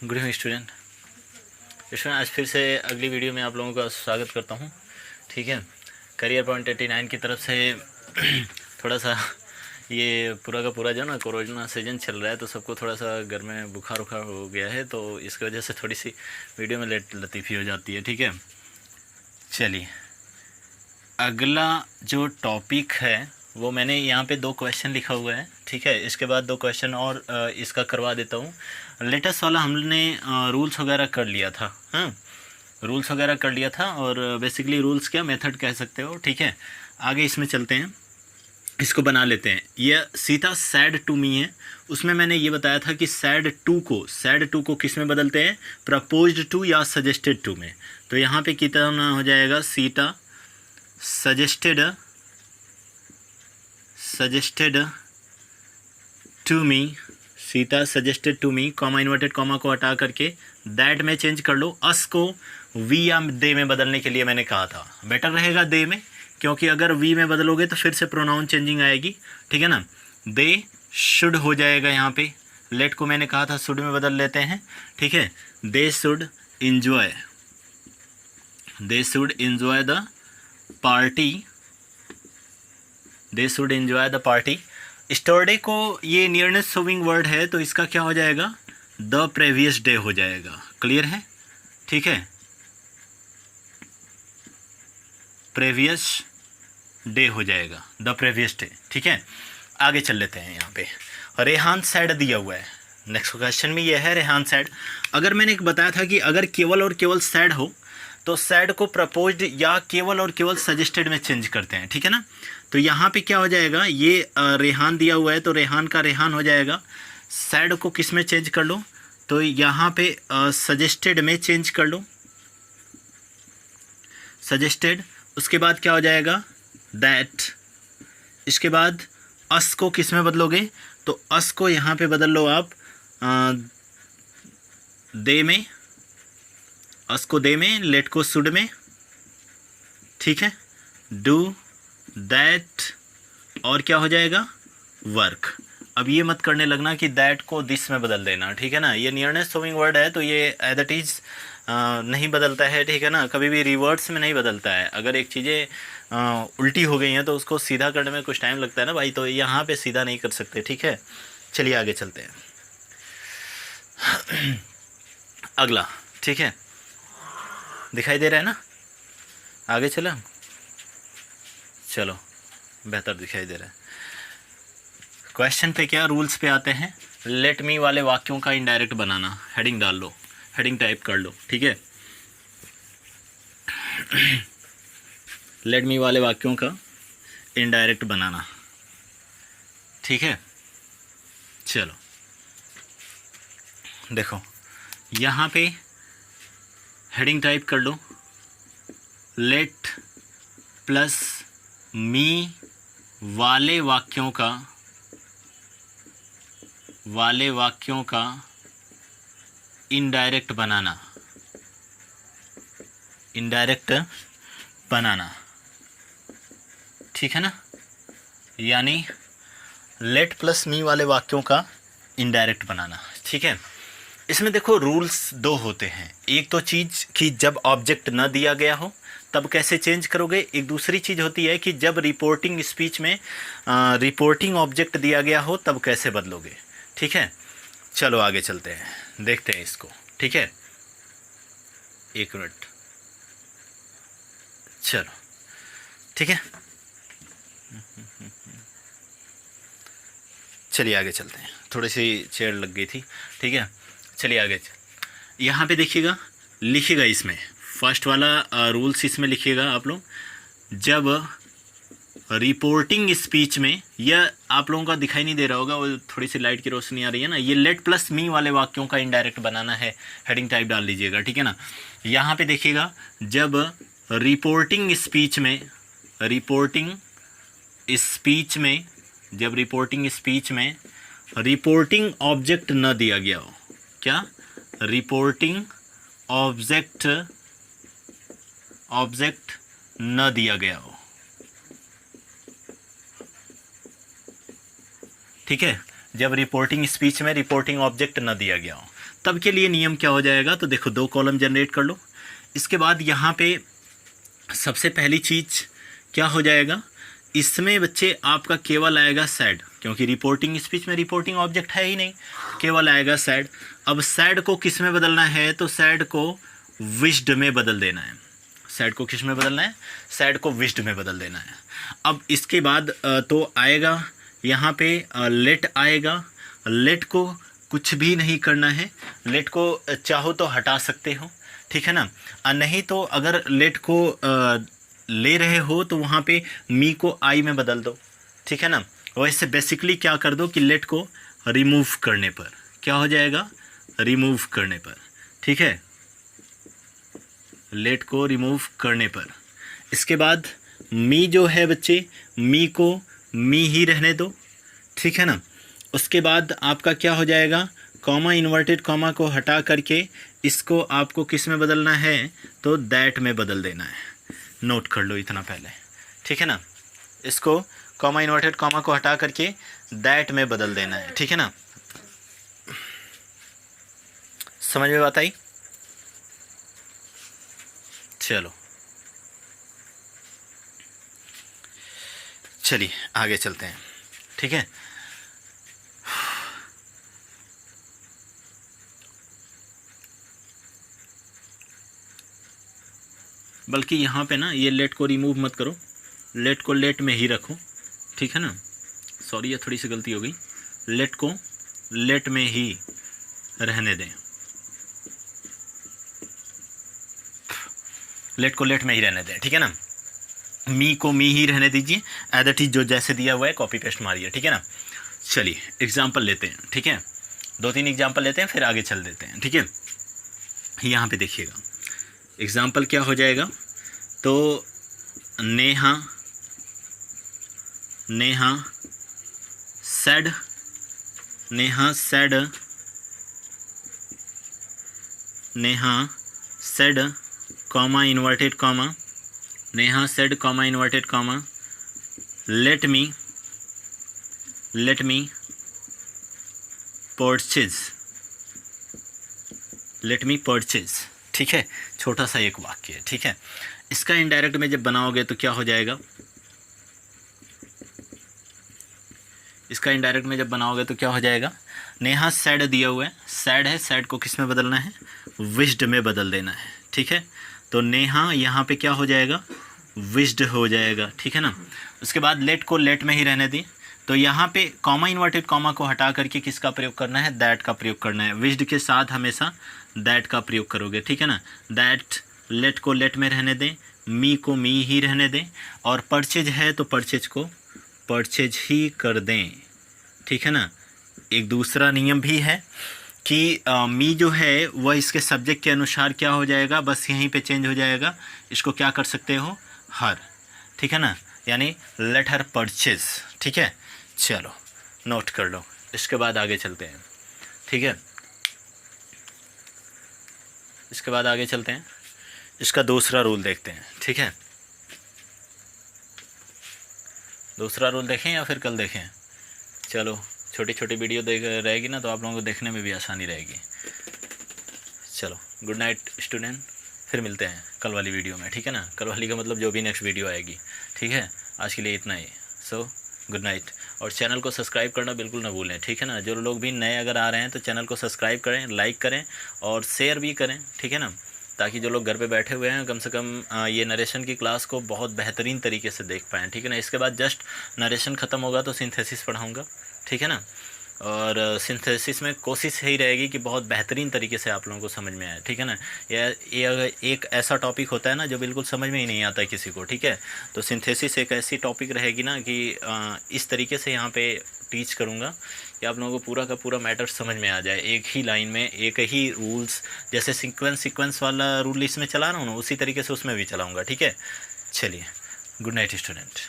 Good evening student. आज फिर से अगली वीडियो में आप लोगों का स्वागत करता हूँ। ठीक है, करियर पॉइंट 89 की तरफ से थोड़ा सा ये पूरा का पूरा जो ना कोरोना सीजन चल रहा है, तो सबको थोड़ा सा घर में बुखार उखार हो गया है, तो इसकी वजह से थोड़ी सी वीडियो में लेट लतीफ़ी हो जाती है। ठीक है, चलिए अगला जो टॉपिक है वो मैंने यहाँ पे 2 क्वेश्चन लिखा हुआ है। ठीक है, इसके बाद 2 क्वेश्चन और इसका करवा देता हूँ। लेटेस्ट वाला हमने रूल्स वगैरह कर लिया था। हाँ, रूल्स वगैरह कर लिया था, और बेसिकली रूल्स क्या मेथड कह सकते हो। ठीक है, आगे इसमें चलते हैं, इसको बना लेते हैं। ये सीता सैड टू मी है, उसमें मैंने ये बताया था कि सैड टू को किस में बदलते हैं, प्रपोज्ड टू या सजेस्टेड टू में। तो यहाँ पे कितना हो जाएगा, Sita suggested to me, Sita suggested to me, comma inverted comma को हटा करके दैट में चेंज कर लो। अस को वी या दे में बदलने के लिए मैंने कहा था, बेटर रहेगा दे में, क्योंकि अगर वी में बदलोगे तो फिर से प्रोनाउन चेंजिंग आएगी। ठीक है ना, दे शुड हो जाएगा यहाँ पे। लेट को मैंने कहा था शुड में बदल लेते हैं। ठीक है, they should enjoy the party. Yesterday को ये नियरनेस सोविंग वर्ड है, तो इसका क्या हो जाएगा, द प्रेवियस डे हो जाएगा। क्लियर है? ठीक है, प्रेवियस डे हो जाएगा, द प्रेवियस डे। ठीक है, आगे चल लेते हैं। यहाँ पे रेहान सैड दिया हुआ है, नेक्स्ट क्वेश्चन में यह है रेहान सैड। अगर मैंने एक बताया था कि अगर केवल और केवल सैड हो तो सैड को प्रपोज्ड या केवल और केवल सजेस्टेड में चेंज करते हैं। ठीक है ना, तो यहाँ पे क्या हो जाएगा, ये रेहान दिया हुआ है तो रेहान का रेहान हो जाएगा। सैड को किस में चेंज कर लो, तो यहाँ पे सजेस्टेड में चेंज कर लो, सजेस्टेड। उसके बाद क्या हो जाएगा, दैट। इसके बाद अस को किस में बदलोगे, तो अस को यहाँ पे बदल लो आप दे में, अस को दे में, लेट को शुड में। ठीक है, डू दैट, और क्या हो जाएगा, वर्क। अब ये मत करने लगना कि दैट को दिस में बदल देना। ठीक है ना, ये नियरनेस सोविंग वर्ड है, तो ये एज इट इज़ नहीं बदलता है। ठीक है ना, कभी भी रिवर्स में नहीं बदलता है। अगर एक चीज़ें उल्टी हो गई हैं तो उसको सीधा करने में कुछ टाइम लगता है ना भाई, तो यहाँ पे सीधा नहीं कर सकते। ठीक है, चलिए आगे चलते हैं। अगला, ठीक है, दिखाई दे रहा है ना, आगे चला, चलो बेहतर दिखाई दे रहा है। क्वेश्चन पे क्या, रूल्स पे आते हैं। लेट मी वाले वाक्यों का इनडायरेक्ट बनाना, हेडिंग डाल लो, हेडिंग टाइप कर लो। ठीक है, लेट मी वाले वाक्यों का इनडायरेक्ट बनाना। ठीक है, चलो देखो यहाँ पे हेडिंग टाइप कर लो, लेट प्लस मी वाले वाक्यों का इनडायरेक्ट बनाना। ठीक है ना, यानी लेट प्लस मी वाले वाक्यों का इनडायरेक्ट बनाना। ठीक है, इसमें देखो रूल्स 2 होते हैं। एक तो चीज़ कि जब ऑब्जेक्ट न दिया गया हो तब कैसे चेंज करोगे, एक दूसरी चीज़ होती है कि जब रिपोर्टिंग स्पीच में रिपोर्टिंग ऑब्जेक्ट दिया गया हो तब कैसे बदलोगे। ठीक है, चलो आगे चलते हैं, देखते हैं इसको। ठीक है, 1 मिनट, चलो ठीक है, चलिए आगे चलते हैं। थोड़ी सी चेयर लग गई थी। ठीक है, चलिए आगे यहाँ पे देखिएगा, लिखिएगा इसमें फर्स्ट वाला रूल्स इसमें लिखिएगा आप लोग। जब रिपोर्टिंग स्पीच में, यह आप लोगों का दिखाई नहीं दे रहा होगा, वो थोड़ी सी लाइट की रोशनी आ रही है ना, ये लेट प्लस मी वाले वाक्यों का इनडायरेक्ट बनाना है, हेडिंग टाइप डाल लीजिएगा। ठीक है ना, यहाँ पे देखिएगा, जब रिपोर्टिंग स्पीच में रिपोर्टिंग ऑब्जेक्ट न दिया गया हो, क्या, रिपोर्टिंग ऑब्जेक्ट न दिया गया हो। ठीक है, जब रिपोर्टिंग स्पीच में रिपोर्टिंग ऑब्जेक्ट न दिया गया हो, तब के लिए नियम क्या हो जाएगा। तो देखो 2 कॉलम जनरेट कर लो। इसके बाद यहाँ पे सबसे पहली चीज़ क्या हो जाएगा, इसमें बच्चे आपका केवल आएगा सैड, क्योंकि रिपोर्टिंग स्पीच में रिपोर्टिंग ऑब्जेक्ट है ही नहीं, केवल आएगा सैड। अब सैड को किस में बदलना है, तो सैड को विश्ड में बदल देना है। सैड को किस में बदलना है, सैड को विश्ड में बदल देना है। अब इसके बाद तो आएगा यहाँ पे लेट आएगा। लेट को कुछ भी नहीं करना है, लेट को चाहो तो हटा सकते हो, ठीक है ना। नहीं तो अगर लेट को ले रहे हो तो वहाँ पे मी को आई में बदल दो, ठीक है ना। वैसे बेसिकली क्या कर दो कि लेट को रिमूव करने पर क्या हो जाएगा, रिमूव करने पर, ठीक है, लेट को रिमूव करने पर। इसके बाद मी जो है बच्चे, मी को मी ही रहने दो, ठीक है ना। उसके बाद आपका क्या हो जाएगा, कॉमा इन्वर्टेड कॉमा को हटा करके इसको आपको किस में बदलना है, तो दैट में बदल देना है। नोट कर लो इतना पहले, ठीक है ना। इसको कॉमा इन्वर्टेड कॉमा को हटा करके दैट में बदल देना है, ठीक है ना। समझ में बात आई। चलो चलिए आगे चलते हैं, ठीक है। बल्कि यहाँ पे ना ये लेट को रिमूव मत करो, लेट को लेट में ही रखो, ठीक है ना। सॉरी ये थोड़ी सी गलती हो गई, लेट को लेट में ही रहने दें, लेट को लेट में ही रहने दें, ठीक है ना। मी को मी ही रहने दीजिए, एज इट इज जो जैसे दिया हुआ है कॉपी पेस्ट मारिए, ठीक है ना। चलिए एग्जाम्पल लेते हैं, ठीक है, 2-3 एग्जाम्पल लेते हैं फिर आगे चल देते हैं, ठीक है। यहाँ पे देखिएगा एग्जाम्पल क्या हो जाएगा, तो Neha Neha said, Neha said, Neha said comma inverted comma, Neha said comma inverted comma, let me purchase, let me purchase, ठीक है। छोटा सा एक वाक्य है, ठीक है। इसका इनडायरेक्ट में जब बनाओगे तो क्या हो जाएगा, इसका इनडायरेक्ट में जब बनाओगे तो क्या हो जाएगा, नेहा सैड दिया हुआ है, सैड है, सैड को किस में बदलना है, विश्ड में बदल देना है, ठीक है। तो नेहा यहाँ पे क्या हो जाएगा, विश्ड हो जाएगा, ठीक है ना। उसके बाद लेट को लेट में ही रहने दी, तो यहाँ पे कॉमा इन्वर्टेड कॉमा को हटा करके किसका प्रयोग करना है, दैट का प्रयोग करना है। विश्ड के साथ हमेशा दैट का प्रयोग करोगे, ठीक है ना। दैट, लेट को लेट में रहने दें, मी को मी ही रहने दें, और परचेज है तो परचेज को परचेज ही कर दें, ठीक है ना। एक दूसरा नियम भी है कि मी जो है वह इसके सब्जेक्ट के अनुसार क्या हो जाएगा, बस यहीं पे चेंज हो जाएगा। इसको क्या कर सकते हो, हर, ठीक है ना, यानी लेट हर परचेज, ठीक है। चलो नोट कर लो, इसके बाद आगे चलते हैं, ठीक है। इसके बाद आगे चलते हैं, इसका दूसरा रूल देखते हैं, ठीक है। दूसरा रूल देखें या फिर कल देखें, चलो छोटी छोटी वीडियो देख रहेगी ना तो आप लोगों को देखने में भी आसानी रहेगी। चलो गुड नाइट स्टूडेंट, फिर मिलते हैं कल वाली वीडियो में, ठीक है ना। कल वाली का मतलब जो भी नेक्स्ट वीडियो आएगी, ठीक है। आज के लिए इतना ही, सो गुड नाइट। और चैनल को सब्सक्राइब करना बिल्कुल ना भूलें, ठीक है ना। जो लोग भी नए अगर आ रहे हैं तो चैनल को सब्सक्राइब करें, लाइक करें और शेयर भी करें, ठीक है ना, ताकि जो लोग घर पे बैठे हुए हैं कम से कम ये नरेशन की क्लास को बहुत बेहतरीन तरीके से देख पाएँ, ठीक है ना। इसके बाद जस्ट नरेशन ख़त्म होगा तो सिंथेसिस पढ़ाऊँगा, ठीक है ना। और सिंथेसिस में कोशिश यही रहेगी कि बहुत बेहतरीन तरीके से आप लोगों को समझ में आए, ठीक है ना। ये एक ऐसा टॉपिक होता है ना जो बिल्कुल समझ में ही नहीं आता है किसी को, ठीक है। तो सिंथेसिस एक ऐसी टॉपिक रहेगी ना कि इस तरीके से यहाँ पे टीच करूँगा कि आप लोगों को पूरा का पूरा मैटर समझ में आ जाए, एक ही लाइन में एक ही रूल्स, जैसे सीक्वेंस वाला रूल इसमें चला रहा हूँ ना उसी तरीके से उसमें भी चलाऊँगा, ठीक है। चलिए गुड नाइट स्टूडेंट।